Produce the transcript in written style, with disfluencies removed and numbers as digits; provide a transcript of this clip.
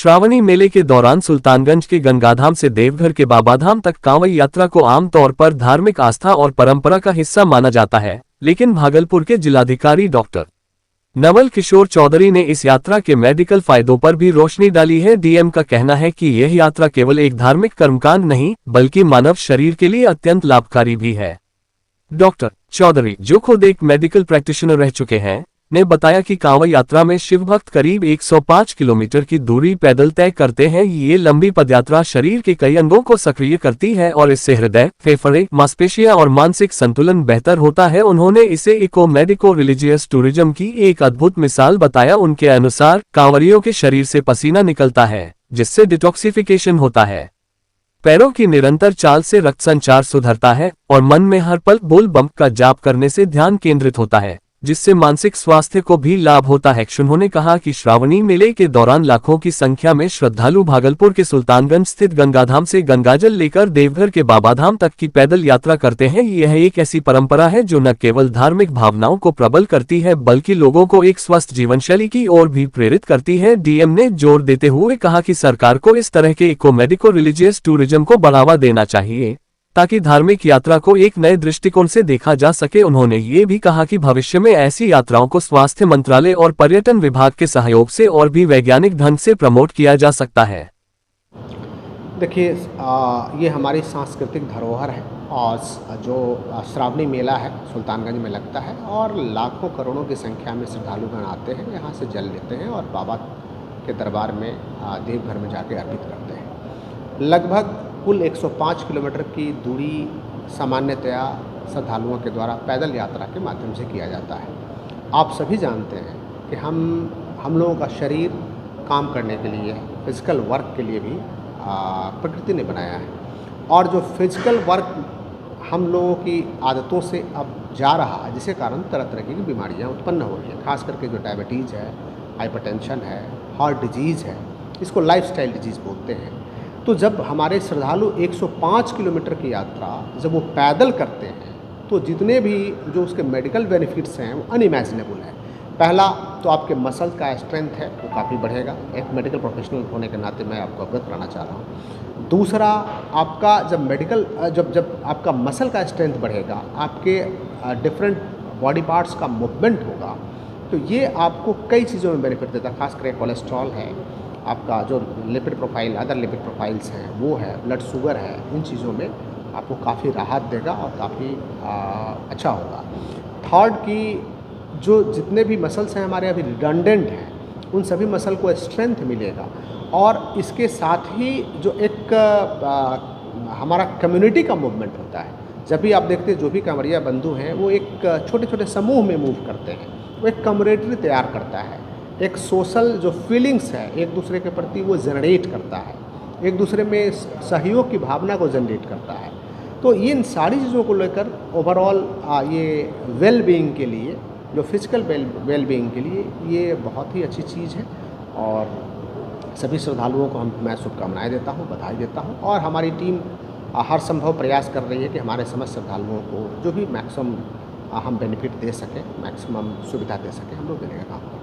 श्रावणी मेले के दौरान सुल्तानगंज के गंगाधाम से देवघर के बाबाधाम तक कांवड़ यात्रा को आमतौर पर धार्मिक आस्था और परंपरा का हिस्सा माना जाता है, लेकिन भागलपुर के जिलाधिकारी डॉक्टर नवल किशोर चौधरी ने इस यात्रा के मेडिकल फायदों पर भी रोशनी डाली है। डीएम का कहना है कि यह यात्रा केवल एक धार्मिक कर्मकांड नहीं, बल्कि मानव शरीर के लिए अत्यंत लाभकारी भी है। डॉक्टर चौधरी, जो खुद एक मेडिकल प्रैक्टिशनर रह चुके हैं, ने बताया कि कांवड़ यात्रा में शिव भक्त करीब 105 किलोमीटर की दूरी पैदल तय करते हैं। ये लंबी पदयात्रा शरीर के कई अंगों को सक्रिय करती है और इससे हृदय, फेफड़े, मांसपेशियां और मानसिक संतुलन बेहतर होता है। उन्होंने इसे इको मेडिको रिलीजियस टूरिज्म की एक अद्भुत मिसाल बताया। उनके अनुसार कांवड़ियों के शरीर से पसीना निकलता है, जिससे डिटॉक्सिफिकेशन होता है। पैरों की निरंतर चाल से रक्त संचार सुधरता है और मन में हर पल बोल बम का जाप करने से ध्यान केंद्रित होता है, जिससे मानसिक स्वास्थ्य को भी लाभ होता है। उन्होंने कहा कि श्रावणी मेले के दौरान लाखों की संख्या में श्रद्धालु भागलपुर के सुल्तानगंज स्थित गंगाधाम से गंगाजल लेकर देवघर के बाबाधाम तक की पैदल यात्रा करते हैं। यह एक ऐसी परंपरा है जो न केवल धार्मिक भावनाओं को प्रबल करती है, बल्कि लोगों को एक स्वस्थ जीवन शैली की ओर भी प्रेरित करती है। डीएम ने जोर देते हुए कहा कि सरकार को इस तरह के इको मेडिको रिलीजियस टूरिज्म को बढ़ावा देना चाहिए, ताकि धार्मिक यात्रा को एक नए दृष्टिकोण से देखा जा सके। उन्होंने ये भी कहा कि भविष्य में ऐसी यात्राओं को स्वास्थ्य मंत्रालय और पर्यटन विभाग के सहयोग से और भी वैज्ञानिक ढंग से प्रमोट किया जा सकता है। देखिए, ये हमारी सांस्कृतिक धरोहर है और जो श्रावणी मेला है सुल्तानगंज में लगता है और लाखों करोड़ों की संख्या में श्रद्धालुगण आते हैं, यहाँ से जल लेते हैं और बाबा के दरबार में देवघर में जाके अर्पित करते हैं। लगभग कुल 105 किलोमीटर की दूरी सामान्यतया श्रद्धालुओं के द्वारा पैदल यात्रा के माध्यम से किया जाता है। आप सभी जानते हैं कि हम लोगों का शरीर काम करने के लिए, फिजिकल वर्क के लिए भी प्रकृति ने बनाया है और जो फिजिकल वर्क हम लोगों की आदतों से अब जा रहा है, जिसके कारण तरह तरह की बीमारियां उत्पन्न हो रही हैं। खास करके जो डायबिटीज़ है, हाइपरटेंशन है, हार्ट डिजीज़ है, इसको लाइफस्टाइल डिजीज़ बोलते हैं। तो जब हमारे श्रद्धालु 105 किलोमीटर की यात्रा जब वो पैदल करते हैं, तो जितने भी जो उसके मेडिकल बेनिफिट्स हैं वो अनइमेजिनेबल है। पहला तो आपके मसल का स्ट्रेंथ है वो काफ़ी बढ़ेगा। एक मेडिकल प्रोफेशनल होने के नाते मैं आपको अवगत कराना चाह रहा हूँ। दूसरा, आपका जब आपका मसल का स्ट्रेंथ बढ़ेगा, आपके डिफरेंट बॉडी पार्ट्स का मूवमेंट होगा, तो ये आपको कई चीज़ों में बेनिफिट देता है। खास करके कोलेस्ट्रॉल है, आपका जो lipid profile, other lipid profiles हैं वो है, ब्लड शुगर है, इन चीज़ों में आपको काफ़ी राहत देगा और काफ़ी अच्छा होगा। थर्ड की जो जितने भी मसल्स हैं हमारे अभी रिडंडेंट हैं, उन सभी मसल को स्ट्रेंथ मिलेगा और इसके साथ ही जो एक हमारा कम्युनिटी का मूवमेंट होता है। जब भी आप देखते हैं जो भी कांवड़िया बंधु हैं वो एक छोटे छोटे समूह में मूव करते हैं, वो एक कम्युनिटी तैयार करता है, एक सोशल जो फीलिंग्स है एक दूसरे के प्रति वो जनरेट करता है, एक दूसरे में सहयोग की भावना को जनरेट करता है। तो इन सारी चीज़ों को लेकर ओवरऑल ये वेल बीइंग के लिए, जो फिजिकल वेल बीइंग के लिए ये बहुत ही अच्छी चीज़ है और सभी श्रद्धालुओं को मैं शुभकामनाएँ देता हूँ, बधाई देता हूँ और हमारी टीम हर संभव प्रयास कर रही है कि हमारे समस्त श्रद्धालुओं को जो भी मैक्सिमम हम बेनिफिट दे सकें, मैक्सिमम सुविधा दे सकें, हम लोग देने का काम करें।